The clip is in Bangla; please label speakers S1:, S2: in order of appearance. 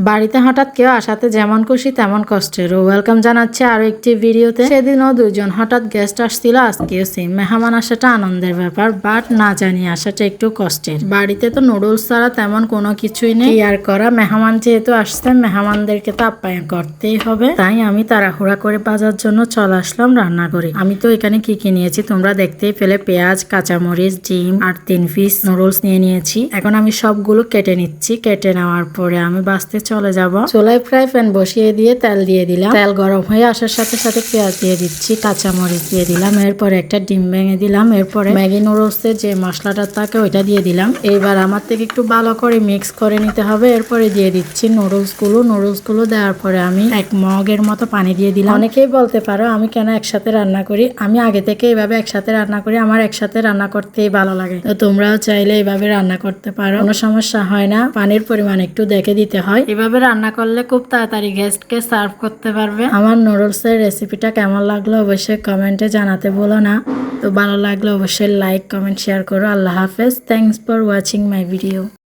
S1: বাড়িতে হঠাৎ কেউ আসাতে যেমন খুশি তেমন কষ্টের। ওয়েলকাম জানাচ্ছে আরো একটি ভিডিওতে। সেদিনও দুজন হঠাৎ গেস্ট আসছিল, আজকেও সেম। মেহমান আসাটা আনন্দের ব্যাপার, বাট না জানিয়ে আসাটা একটু কষ্টের। বাড়িতে তো নুডলস ছাড়া তেমন কোনো কিছুই নেই। আর করা মেহমান যেহেতু আসছে, মেহমানদেরকে তো আপ্যায়ন করতেই হবে। তাই আমি তাড়াহুড়া করে বাজার জন্য চলে আসলাম রান্না করে। আমি তো এখানে কি কি নিয়েছি তোমরা দেখতেই পেলে। পেঁয়াজ, কাঁচামরিচ, ডিম আর 3 পিস নুডলস নিয়ে নিয়েছি। এখন আমি সবগুলো কেটে নিচ্ছি। কেটে নেওয়ার পরে আমি বাছতে চলে যাব। চুলায় ফ্রাই প্যান বসিয়ে দিয়ে তেল দিয়ে দিলাম। তেল গরম হয়ে আসার সাথে সাথে পেঁয়াজ দিয়ে দিচ্ছি, কাঁচামরিচ দিয়ে দিলাম, এরপরে একটা ডিম ভেঙে দিলাম, এরপরে ম্যাগি নুডলসের যে মশলাটা থাকে ওইটা দিয়ে দিলাম। এইবার আমার থেকে একটু ভালো করে মিক্স করে নিতে হবে। এরপরে দিয়ে দিচ্ছি নুডলসগুলো দেওয়ার পরে আমি 1 মগের মতো পানি দিয়ে দিলাম। অনেকেই বলতে পারো আমি কেন একসাথে রান্না করি। আমি আগে থেকে এইভাবে একসাথে রান্না করি, আমার একসাথে রান্না করতেই ভালো লাগে। তো তোমরাও চাইলে এইভাবে রান্না করতে পারো, কোনো সমস্যা হয় না। পানির পরিমাণ একটু দেখে দিতে হয়। এভাবে রান্না করলে খুব তাড়াতাড়ি গেস্টকে সার্ভ করতে পারবে। আমার নুডলসের রেসিপিটা কেমন লাগলো অবশ্যই কমেন্টে জানাতে ভুলো না। তো ভালো লাগলে অবশ্যই লাইক, কমেন্ট, শেয়ার করো। আল্লাহ হাফেজ। Thanks for watching my video.